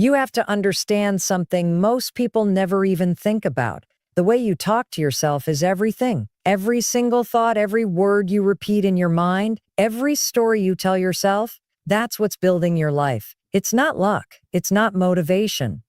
You have to understand something most people never even think about. The way you talk to yourself is everything. Every single thought, every word you repeat in your mind, every story you tell yourself, that's what's building your life. It's not luck. It's not motivation.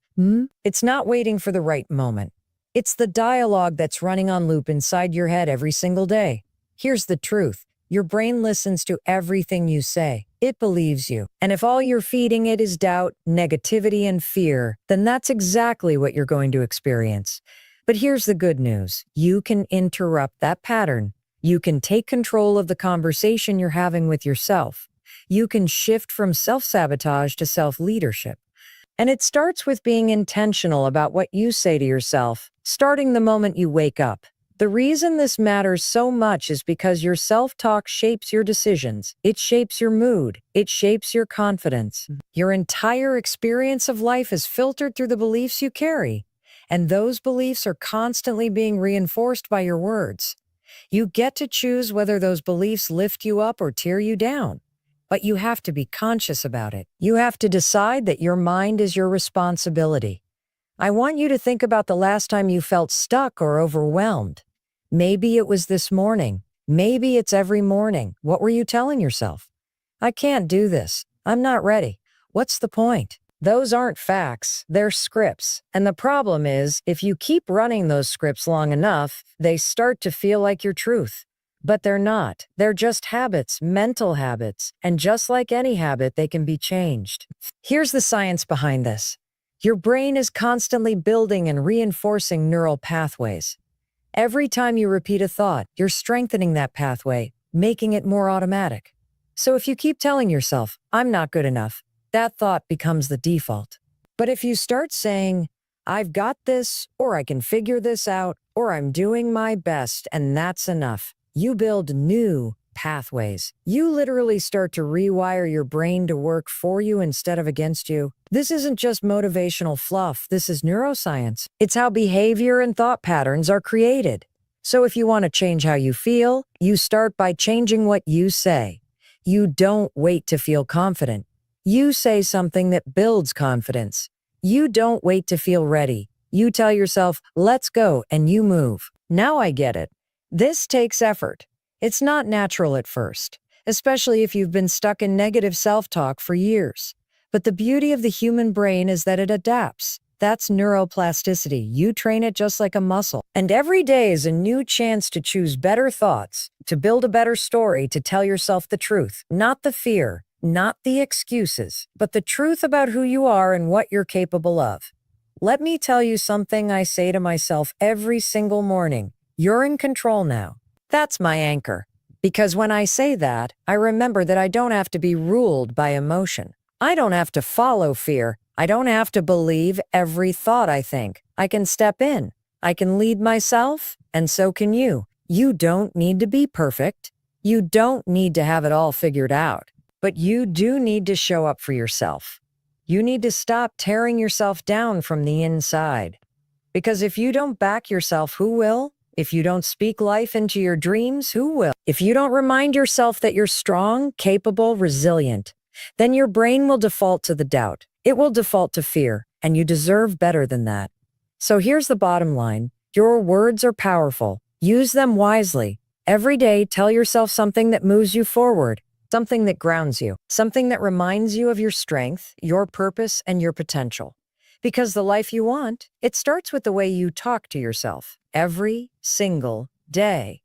It's not waiting for the right moment. It's the dialogue that's running on loop inside your head every single day. Here's the truth. Your brain listens to everything you say. It believes you. And if all you're feeding it is doubt, negativity, and fear, then that's exactly what you're going to experience. But here's the good news. You can interrupt that pattern. You can take control of the conversation you're having with yourself. You can shift from self-sabotage to self-leadership. And it starts with being intentional about what you say to yourself, starting the moment you wake up. The reason this matters so much is because your self-talk shapes your decisions. It shapes your mood. It shapes your confidence. Your entire experience of life is filtered through the beliefs you carry. And those beliefs are constantly being reinforced by your words. You get to choose whether those beliefs lift you up or tear you down. But you have to be conscious about it. You have to decide that your mind is your responsibility. I want you to think about the last time you felt stuck or overwhelmed. Maybe it was this morning. Maybe it's every morning. What were you telling yourself? I can't do this. I'm not ready. What's the point? Those aren't facts. They're scripts. And the problem is, if you keep running those scripts long enough, they start to feel like your truth. But they're not. They're just habits, mental habits. And just like any habit, they can be changed. Here's the science behind this. Your brain is constantly building and reinforcing neural pathways. Every time you repeat a thought, you're strengthening that pathway, making it more automatic. So if you keep telling yourself, I'm not good enough, that thought becomes the default. But if you start saying, I've got this, or I can figure this out, or I'm doing my best, and that's enough, you build new pathways. You literally start to rewire your brain to work for you instead of against you. This isn't just motivational fluff. This is neuroscience. It's how behavior and thought patterns are created. So if you want to change how you feel, you start by changing what you say. You don't wait to feel confident. You say something that builds confidence. You don't wait to feel ready. You tell yourself, let's go, and you move. Now I get it. This takes effort. It's not natural at first, especially if you've been stuck in negative self-talk for years. But the beauty of the human brain is that it adapts. That's neuroplasticity. You train it just like a muscle. And every day is a new chance to choose better thoughts, to build a better story, to tell yourself the truth, not the fear, not the excuses, but the truth about who you are and what you're capable of. Let me tell you something I say to myself every single morning. You're in control now. That's my anchor. Because when I say that, I remember that I don't have to be ruled by emotion. I don't have to follow fear. I don't have to believe every thought I think. I can step in. I can lead myself, and so can you. You don't need to be perfect. You don't need to have it all figured out. But you do need to show up for yourself. You need to stop tearing yourself down from the inside. Because if you don't back yourself, who will? If you don't speak life into your dreams, who will? If you don't remind yourself that you're strong, capable, resilient, then your brain will default to the doubt. It will default to fear, and you deserve better than that. So here's the bottom line. Your words are powerful. Use them wisely. Every day, tell yourself something that moves you forward, something that grounds you, something that reminds you of your strength, your purpose, and your potential. Because the life you want, it starts with the way you talk to yourself every single day.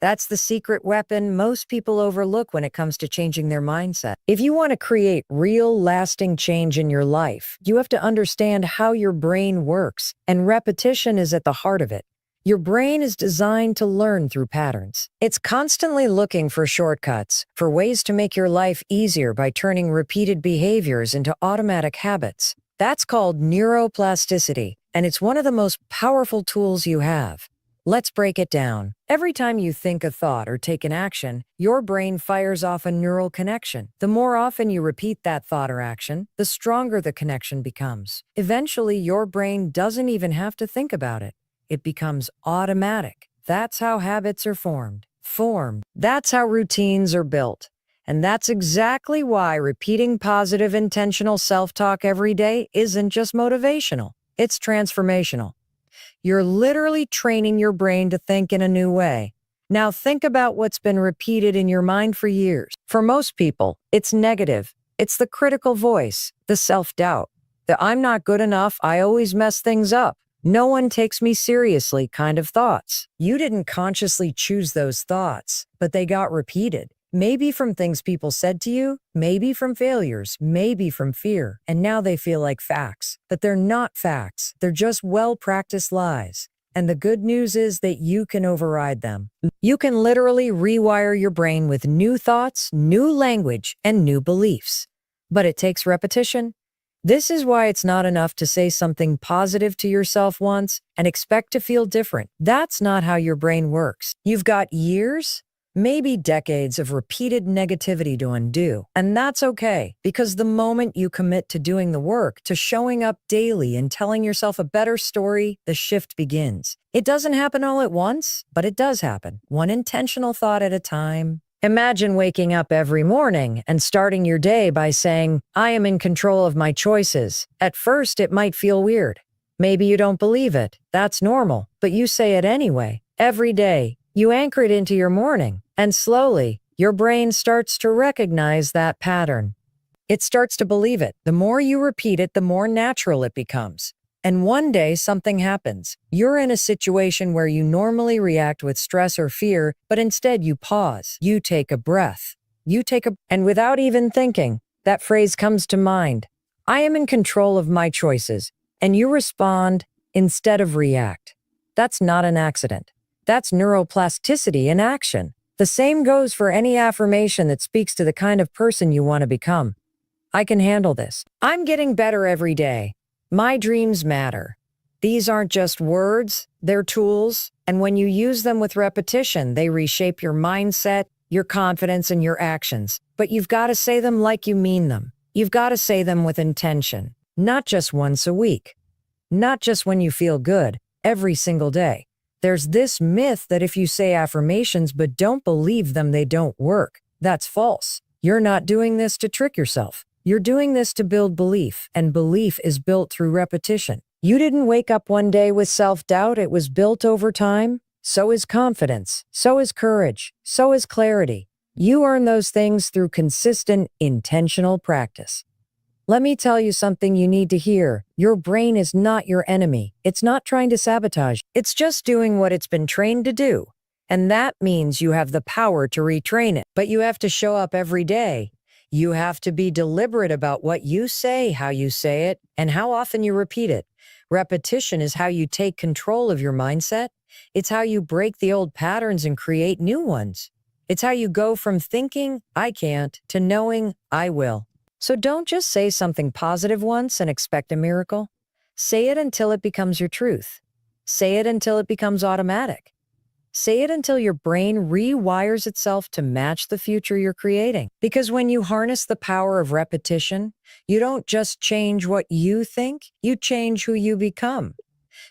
That's the secret weapon most people overlook when it comes to changing their mindset. If you want to create real, lasting change in your life, you have to understand how your brain works, and repetition is at the heart of it. Your brain is designed to learn through patterns. It's constantly looking for shortcuts, for ways to make your life easier by turning repeated behaviors into automatic habits. That's called neuroplasticity, and it's one of the most powerful tools you have. Let's break it down. Every time you think a thought or take an action, your brain fires off a neural connection. The more often you repeat that thought or action, the stronger the connection becomes. Eventually, your brain doesn't even have to think about it. It becomes automatic. That's how habits are formed. That's how routines are built. And that's exactly why repeating positive, intentional self-talk every day isn't just motivational. It's transformational. You're literally training your brain to think in a new way. Now think about what's been repeated in your mind for years. For most people, it's negative. It's the critical voice, the self-doubt, the I'm not good enough, I always mess things up, no one takes me seriously kind of thoughts. You didn't consciously choose those thoughts, but they got repeated. Maybe from things people said to you, maybe from failures, maybe from fear, and now they feel like facts. But they're not facts. They're just well-practiced lies. And the good news is that you can override them. You can literally rewire your brain with new thoughts, new language, and new beliefs. But it takes repetition. This is why it's not enough to say something positive to yourself once and expect to feel different. That's not how your brain works. You've got years, maybe decades of repeated negativity to undo. And that's okay, because the moment you commit to doing the work, to showing up daily and telling yourself a better story, the shift begins. It doesn't happen all at once, but it does happen, one intentional thought at a time. Imagine waking up every morning and starting your day by saying, I am in control of my choices. At first, it might feel weird. Maybe you don't believe it. That's normal, but you say it anyway. Every day, you anchor it into your morning, and slowly, your brain starts to recognize that pattern. It starts to believe it. The more you repeat it, the more natural it becomes. And one day, something happens. You're in a situation where you normally react with stress or fear, but instead you pause. You take a breath. And without even thinking, that phrase comes to mind. I am in control of my choices. And you respond instead of react. That's not an accident. That's neuroplasticity in action. The same goes for any affirmation that speaks to the kind of person you want to become. I can handle this. I'm getting better every day. My dreams matter. These aren't just words, they're tools, and when you use them with repetition, they reshape your mindset, your confidence, and your actions. But you've got to say them like you mean them. You've got to say them with intention, not just once a week, not just when you feel good, every single day. There's this myth that if you say affirmations but don't believe them, they don't work. That's false. You're not doing this to trick yourself. You're doing this to build belief, and belief is built through repetition. You didn't wake up one day with self-doubt. It was built over time. So is confidence. So is courage. So is clarity. You earn those things through consistent, intentional practice. Let me tell you something you need to hear. Your brain is not your enemy. It's not trying to sabotage. It's just doing what it's been trained to do. And that means you have the power to retrain it. But you have to show up every day. You have to be deliberate about what you say, how you say it, and how often you repeat it. Repetition is how you take control of your mindset. It's how you break the old patterns and create new ones. It's how you go from thinking, I can't, to knowing, I will. So don't just say something positive once and expect a miracle. Say it until it becomes your truth. Say it until it becomes automatic. Say it until your brain rewires itself to match the future you're creating. Because when you harness the power of repetition, you don't just change what you think, you change who you become.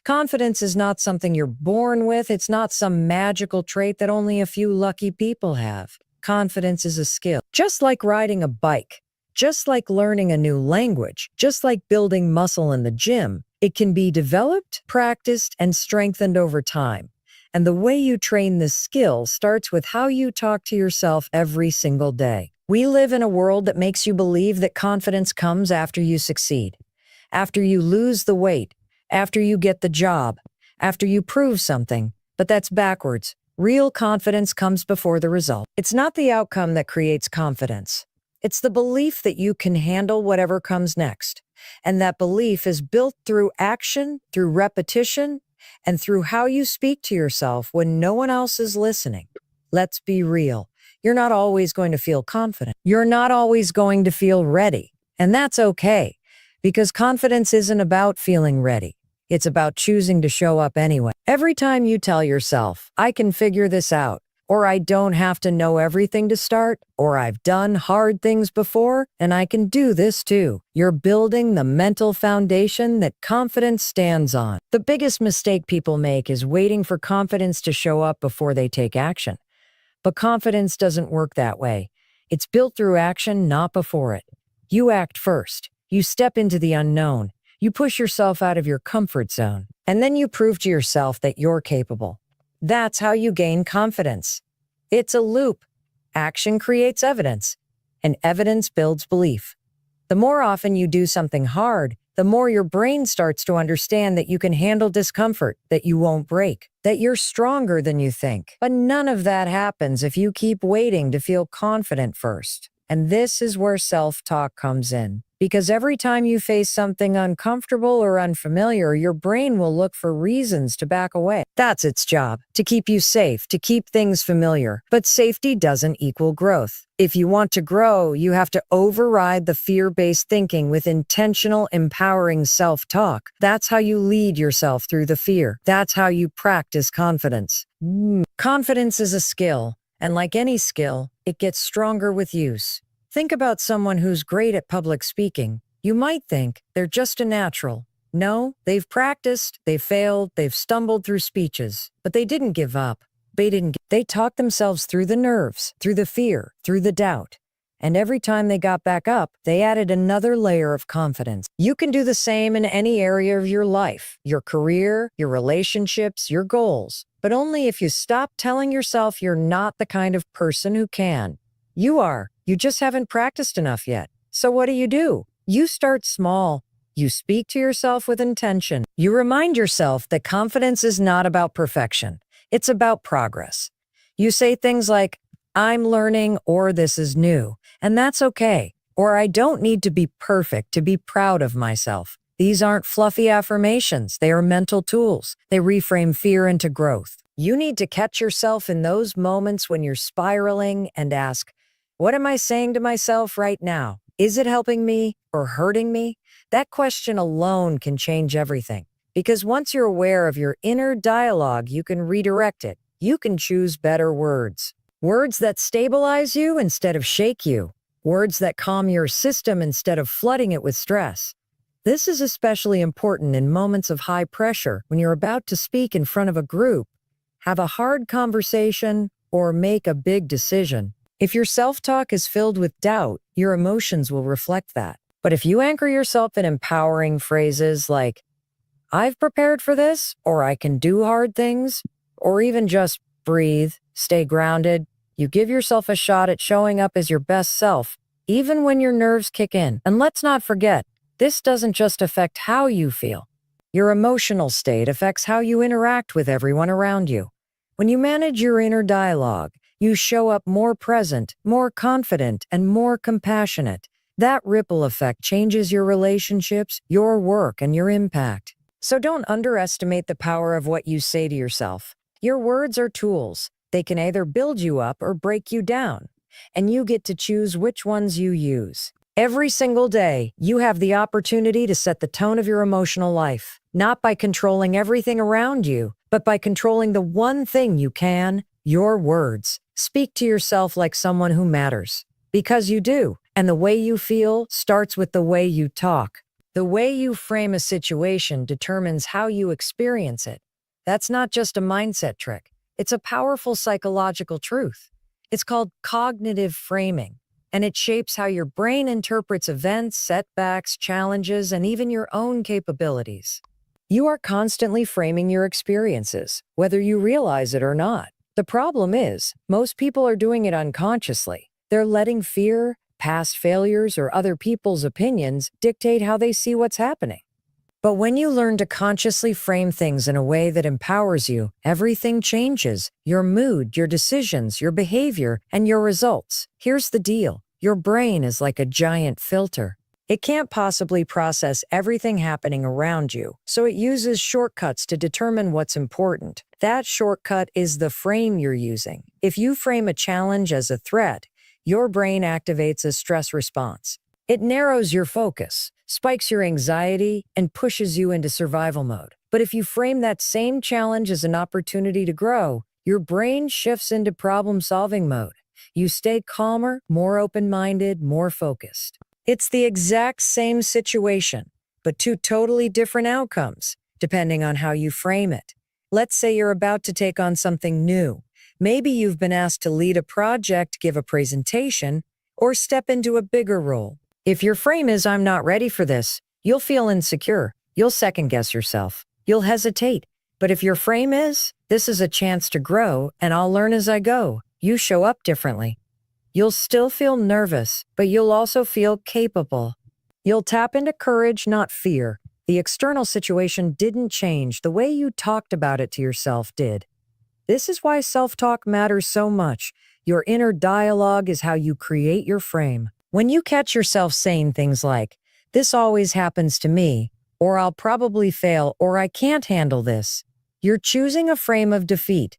Confidence is not something you're born with. It's not some magical trait that only a few lucky people have. Confidence is a skill. Just like riding a bike, just like learning a new language, just like building muscle in the gym, it can be developed, practiced, and strengthened over time. And the way you train this skill starts with how you talk to yourself every single day. We live in a world that makes you believe that confidence comes after you succeed, after you lose the weight, after you get the job, after you prove something. But that's backwards. Real confidence comes before the result. It's not the outcome that creates confidence. It's the belief that you can handle whatever comes next. And that belief is built through action, through repetition, and through how you speak to yourself when no one else is listening. Let's be real. You're not always going to feel confident. You're not always going to feel ready. And that's okay, because confidence isn't about feeling ready. It's about choosing to show up anyway. Every time you tell yourself, I can figure this out, or I don't have to know everything to start, or I've done hard things before, and I can do this too. You're building the mental foundation that confidence stands on. The biggest mistake people make is waiting for confidence to show up before they take action. But confidence doesn't work that way. It's built through action, not before it. You act first. You step into the unknown. You push yourself out of your comfort zone. And then you prove to yourself that you're capable. That's how you gain confidence. It's a loop. Action creates evidence, and evidence builds belief. The more often you do something hard, the more your brain starts to understand that you can handle discomfort, that you won't break, that you're stronger than you think. But none of that happens if you keep waiting to feel confident first. And this is where self-talk comes in. Because every time you face something uncomfortable or unfamiliar, your brain will look for reasons to back away. That's its job, to keep you safe, to keep things familiar. But safety doesn't equal growth. If you want to grow, you have to override the fear-based thinking with intentional, empowering self-talk. That's how you lead yourself through the fear. That's how you practice confidence. Confidence is a skill, and like any skill, it gets stronger with use. Think about someone who's great at public speaking. You might think they're just a natural. No, they've practiced, they've failed, they've stumbled through speeches, but they didn't give up. They talked themselves through the nerves, through the fear, through the doubt. And every time they got back up, they added another layer of confidence. You can do the same in any area of your life, your career, your relationships, your goals, but only if you stop telling yourself you're not the kind of person who can. You are. You just haven't practiced enough yet. So what do? You start small. You speak to yourself with intention. You remind yourself that confidence is not about perfection. It's about progress. You say things like, I'm learning, or this is new, and that's okay. Or I don't need to be perfect to be proud of myself. These aren't fluffy affirmations. They are mental tools. They reframe fear into growth. You need to catch yourself in those moments when you're spiraling and ask, what am I saying to myself right now? Is it helping me or hurting me? That question alone can change everything. Because once you're aware of your inner dialogue, you can redirect it. You can choose better words. Words that stabilize you instead of shake you. Words that calm your system instead of flooding it with stress. This is especially important in moments of high pressure when you're about to speak in front of a group, have a hard conversation, or make a big decision. If your self-talk is filled with doubt, your emotions will reflect that. But if you anchor yourself in empowering phrases like, I've prepared for this, or I can do hard things, or even just breathe, stay grounded, you give yourself a shot at showing up as your best self, even when your nerves kick in. And let's not forget, this doesn't just affect how you feel. Your emotional state affects how you interact with everyone around you. When you manage your inner dialogue, you show up more present, more confident, and more compassionate. That ripple effect changes your relationships, your work, and your impact. So don't underestimate the power of what you say to yourself. Your words are tools. They can either build you up or break you down. And you get to choose which ones you use. Every single day, you have the opportunity to set the tone of your emotional life, not by controlling everything around you, but by controlling the one thing you can, your words. Speak to yourself like someone who matters. Because you do. And the way you feel starts with the way you talk. The way you frame a situation determines how you experience it. That's not just a mindset trick. It's a powerful psychological truth. It's called cognitive framing, and it shapes how your brain interprets events, setbacks, challenges, and even your own capabilities. You are constantly framing your experiences, whether you realize it or not. The problem is, most people are doing it unconsciously. They're letting fear, past failures, or other people's opinions dictate how they see what's happening. But when you learn to consciously frame things in a way that empowers you, everything changes. Your mood, your decisions, your behavior, and your results. Here's the deal. Your brain is like a giant filter. It can't possibly process everything happening around you, so it uses shortcuts to determine what's important. That shortcut is the frame you're using. If you frame a challenge as a threat, your brain activates a stress response. It narrows your focus, spikes your anxiety, and pushes you into survival mode. But if you frame that same challenge as an opportunity to grow, your brain shifts into problem-solving mode. You stay calmer, more open-minded, more focused. It's the exact same situation, but two totally different outcomes, depending on how you frame it. Let's say you're about to take on something new. Maybe you've been asked to lead a project, give a presentation, or step into a bigger role. If your frame is "I'm not ready for this," you'll feel insecure. You'll second guess yourself. You'll hesitate. But if your frame is "this is a chance to grow and I'll learn as I go," you show up differently. You'll still feel nervous, but you'll also feel capable. You'll tap into courage, not fear. The external situation didn't change. The way you talked about it to yourself did. This is why self-talk matters so much. Your inner dialogue is how you create your frame. When you catch yourself saying things like, "This always happens to me," or "I'll probably fail," or "I can't handle this," you're choosing a frame of defeat.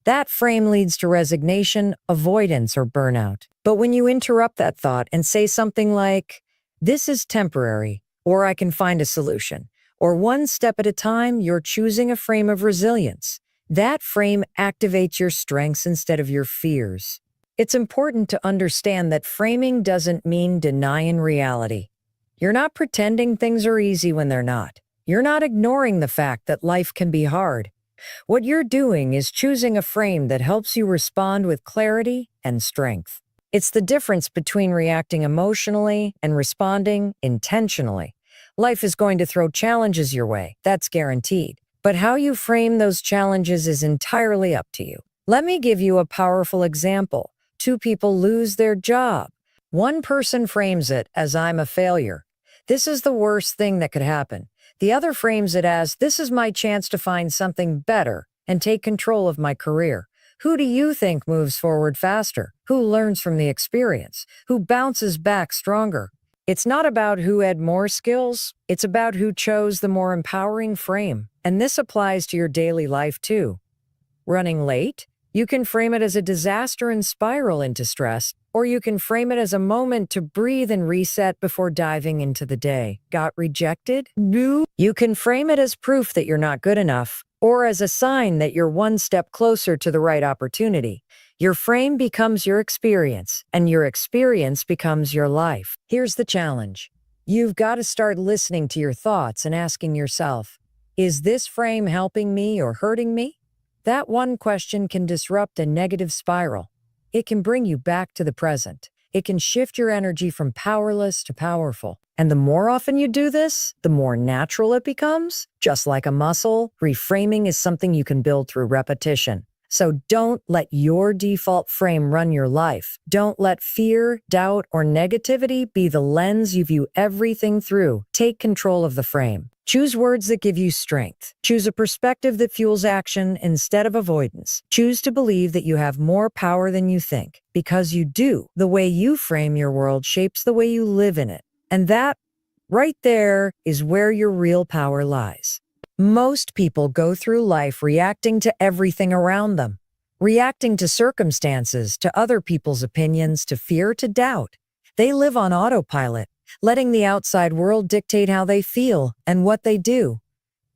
That frame leads to resignation, avoidance, or burnout. But when you interrupt that thought and say something like, "This is temporary," or "I can find a solution," or "one step at a time," you're choosing a frame of resilience. That frame activates your strengths instead of your fears. It's important to understand that framing doesn't mean denying reality. You're not pretending things are easy when they're not. You're not ignoring the fact that life can be hard. What you're doing is choosing a frame that helps you respond with clarity and strength. It's the difference between reacting emotionally and responding intentionally. Life is going to throw challenges your way, that's guaranteed. But how you frame those challenges is entirely up to you. Let me give you a powerful example. Two people lose their job. One person frames it as "I'm a failure. This is the worst thing that could happen." The other frames it as "this is my chance to find something better and take control of my career." Who do you think moves forward faster? Who learns from the experience? Who bounces back stronger? It's not about who had more skills. It's about who chose the more empowering frame. And this applies to your daily life too. Running late? You can frame it as a disaster and spiral into stress, or you can frame it as a moment to breathe and reset before diving into the day. Got rejected? No. You can frame it as proof that you're not good enough, or as a sign that you're one step closer to the right opportunity. Your frame becomes your experience, and your experience becomes your life. Here's the challenge. You've got to start listening to your thoughts and asking yourself, is this frame helping me or hurting me? That one question can disrupt a negative spiral. It can bring you back to the present. It can shift your energy from powerless to powerful. And the more often you do this, the more natural it becomes. Just like a muscle, reframing is something you can build through repetition. So don't let your default frame run your life. Don't let fear, doubt, or negativity be the lens you view everything through. Take control of the frame. Choose words that give you strength. Choose a perspective that fuels action instead of avoidance. Choose to believe that you have more power than you think, because you do. The way you frame your world shapes the way you live in it. And that, right there, is where your real power lies. Most people go through life reacting to everything around them, reacting to circumstances, to other people's opinions, to fear, to doubt. They live on autopilot, letting the outside world dictate how they feel and what they do.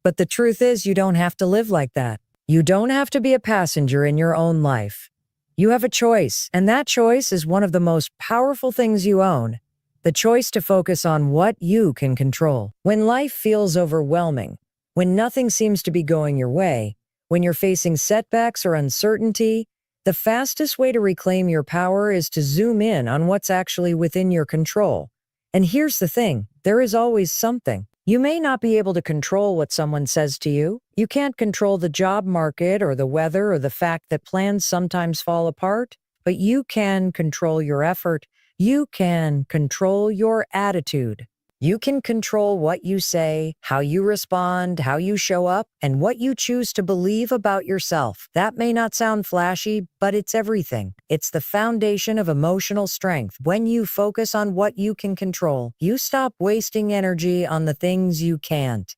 But the truth is, you don't have to live like that. You don't have to be a passenger in your own life. You have a choice, and that choice is one of the most powerful things you own. The choice to focus on what you can control. When life feels overwhelming, when nothing seems to be going your way, when you're facing setbacks or uncertainty, the fastest way to reclaim your power is to zoom in on what's actually within your control. And here's the thing, there is always something. You may not be able to control what someone says to you. You can't control the job market or the weather or the fact that plans sometimes fall apart, but you can control your effort. You can control your attitude. You can control what you say, how you respond, how you show up, and what you choose to believe about yourself. That may not sound flashy, but it's everything. It's the foundation of emotional strength. When you focus on what you can control, you stop wasting energy on the things you can't.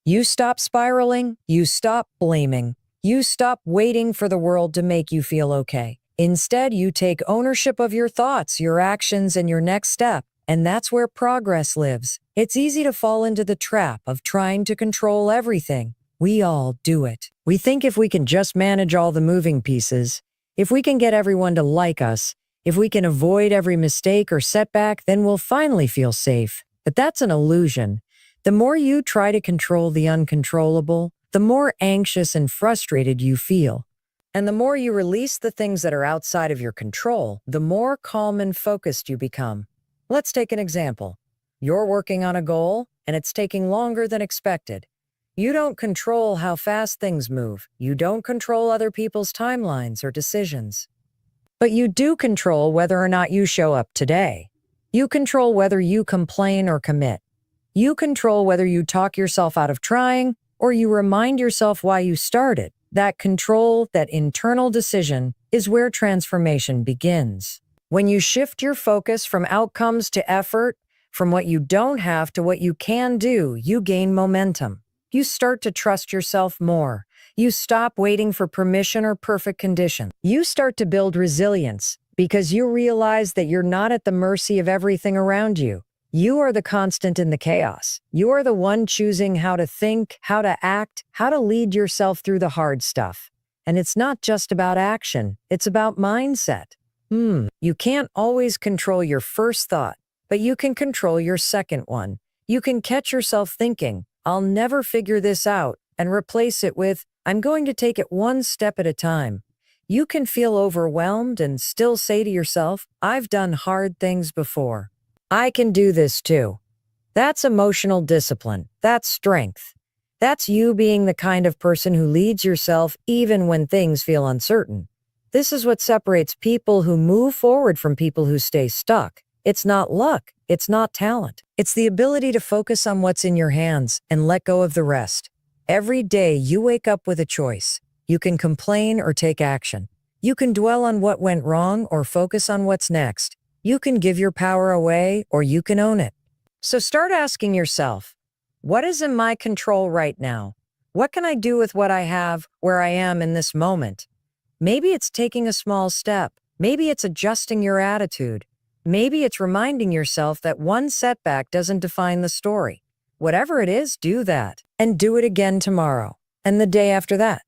You stop spiraling, you stop blaming, you stop waiting for the world to make you feel okay. Instead, you take ownership of your thoughts, your actions, and your next step. And that's where progress lives. It's easy to fall into the trap of trying to control everything. We all do it. We think if we can just manage all the moving pieces, if we can get everyone to like us, if we can avoid every mistake or setback, then we'll finally feel safe. But that's an illusion. The more you try to control the uncontrollable, the more anxious and frustrated you feel. And the more you release the things that are outside of your control, the more calm and focused you become. Let's take an example. You're working on a goal, and it's taking longer than expected. You don't control how fast things move. You don't control other people's timelines or decisions. But you do control whether or not you show up today. You control whether you complain or commit. You control whether you talk yourself out of trying or you remind yourself why you started. That control, that internal decision, is where transformation begins. When you shift your focus from outcomes to effort, from what you don't have to what you can do, you gain momentum. You start to trust yourself more. You stop waiting for permission or perfect conditions. You start to build resilience because you realize that you're not at the mercy of everything around you. You are the constant in the chaos. You are the one choosing how to think, how to act, how to lead yourself through the hard stuff. And it's not just about action, it's about mindset. You can't always control your first thought, but you can control your second one. You can catch yourself thinking, "I'll never figure this out," and replace it with, "I'm going to take it one step at a time." You can feel overwhelmed and still say to yourself, "I've done hard things before. I can do this too." That's emotional discipline. That's strength. That's you being the kind of person who leads yourself even when things feel uncertain. This is what separates people who move forward from people who stay stuck. It's not luck. It's not talent. It's the ability to focus on what's in your hands and let go of the rest. Every day you wake up with a choice. You can complain or take action. You can dwell on what went wrong or focus on what's next. You can give your power away or you can own it. So start asking yourself, what is in my control right now? What can I do with what I have where I am in this moment? Maybe it's taking a small step. Maybe it's adjusting your attitude. Maybe it's reminding yourself that one setback doesn't define the story. Whatever it is, do that. And do it again tomorrow. And the day after that.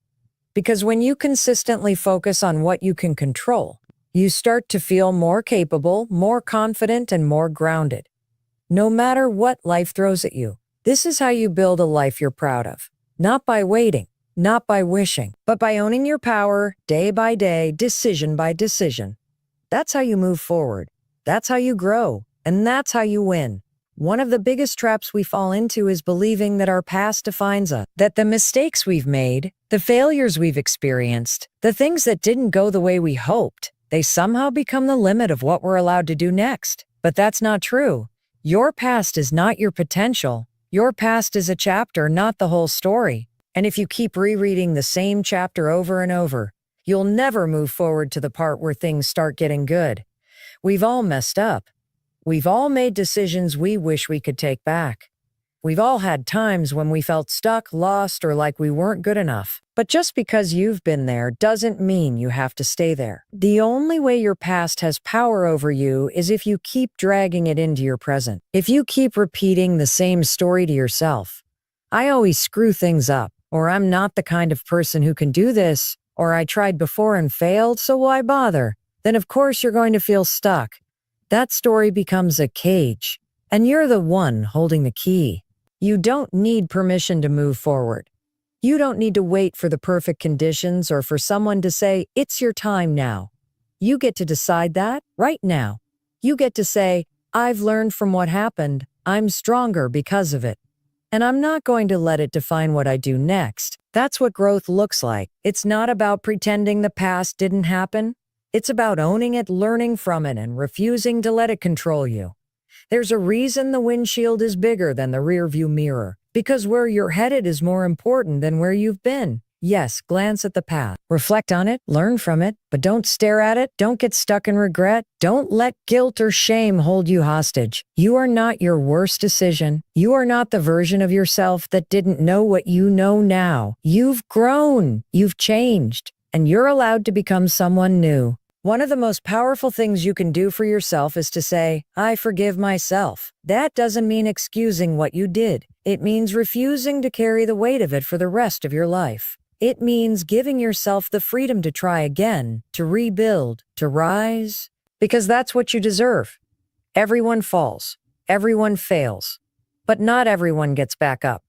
Because when you consistently focus on what you can control, you start to feel more capable, more confident, and more grounded. No matter what life throws at you, this is how you build a life you're proud of. Not by waiting, not by wishing, but by owning your power day by day, decision by decision. That's how you move forward. That's how you grow. And that's how you win. One of the biggest traps we fall into is believing that our past defines us, that the mistakes we've made, the failures we've experienced, the things that didn't go the way we hoped, they somehow become the limit of what we're allowed to do next. But that's not true. Your past is not your potential. Your past is a chapter, not the whole story. And if you keep rereading the same chapter over and over, you'll never move forward to the part where things start getting good. We've all messed up. We've all made decisions we wish we could take back. We've all had times when we felt stuck, lost, or like we weren't good enough. But just because you've been there doesn't mean you have to stay there. The only way your past has power over you is if you keep dragging it into your present. If you keep repeating the same story to yourself, "I always screw things up," or "I'm not the kind of person who can do this," or "I tried before and failed, so why bother?" then of course you're going to feel stuck. That story becomes a cage, and you're the one holding the key. You don't need permission to move forward. You don't need to wait for the perfect conditions or for someone to say, "It's your time now." You get to decide that right now. You get to say, "I've learned from what happened. I'm stronger because of it. And I'm not going to let it define what I do next." That's what growth looks like. It's not about pretending the past didn't happen. It's about owning it, learning from it, and refusing to let it control you. There's a reason the windshield is bigger than the rearview mirror, because where you're headed is more important than where you've been. Yes, glance at the past. Reflect on it, learn from it, but don't stare at it. Don't get stuck in regret. Don't let guilt or shame hold you hostage. You are not your worst decision. You are not the version of yourself that didn't know what you know now. You've grown. You've changed. And you're allowed to become someone new. One of the most powerful things you can do for yourself is to say, "I forgive myself." That doesn't mean excusing what you did. It means refusing to carry the weight of it for the rest of your life. It means giving yourself the freedom to try again, to rebuild, to rise, because that's what you deserve. Everyone falls. Everyone fails. But not everyone gets back up.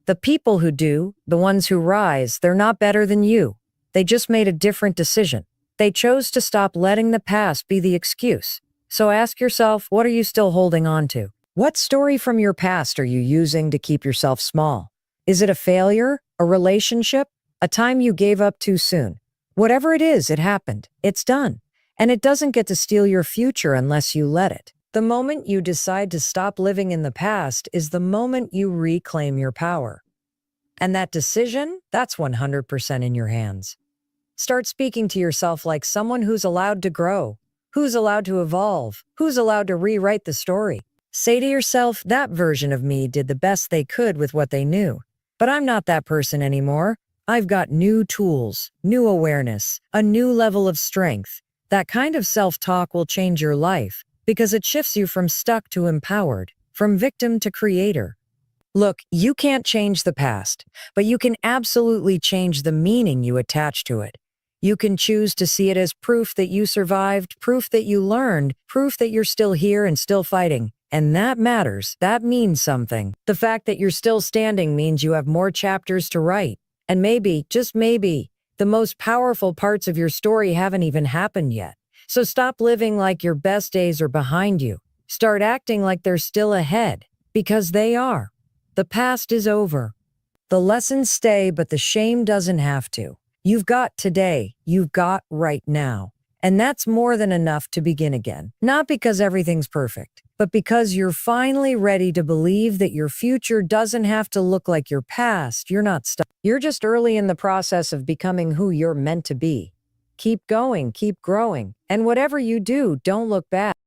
The people who do, the ones who rise, they're not better than you. They just made a different decision. They chose to stop letting the past be the excuse. So ask yourself, what are you still holding on to? What story from your past are you using to keep yourself small? Is it a failure, a relationship, a time you gave up too soon? Whatever it is, it happened. It's done. And it doesn't get to steal your future unless you let it. The moment you decide to stop living in the past is the moment you reclaim your power. And that decision, that's 100% in your hands. Start speaking to yourself like someone who's allowed to grow, who's allowed to evolve, who's allowed to rewrite the story. Say to yourself, that version of me did the best they could with what they knew. But I'm not that person anymore. I've got new tools, new awareness, a new level of strength. That kind of self-talk will change your life because it shifts you from stuck to empowered, from victim to creator. Look, you can't change the past, but you can absolutely change the meaning you attach to it. You can choose to see it as proof that you survived, proof that you learned, proof that you're still here and still fighting. And that matters. That means something. The fact that you're still standing means you have more chapters to write. And maybe, just maybe, the most powerful parts of your story haven't even happened yet. So stop living like your best days are behind you. Start acting like they're still ahead, because they are. The past is over. The lessons stay, but the shame doesn't have to. You've got today. You've got right now. And that's more than enough to begin again. Not because everything's perfect, but because you're finally ready to believe that your future doesn't have to look like your past. You're not stuck. You're just early in the process of becoming who you're meant to be. Keep going, keep growing. And whatever you do, don't look back.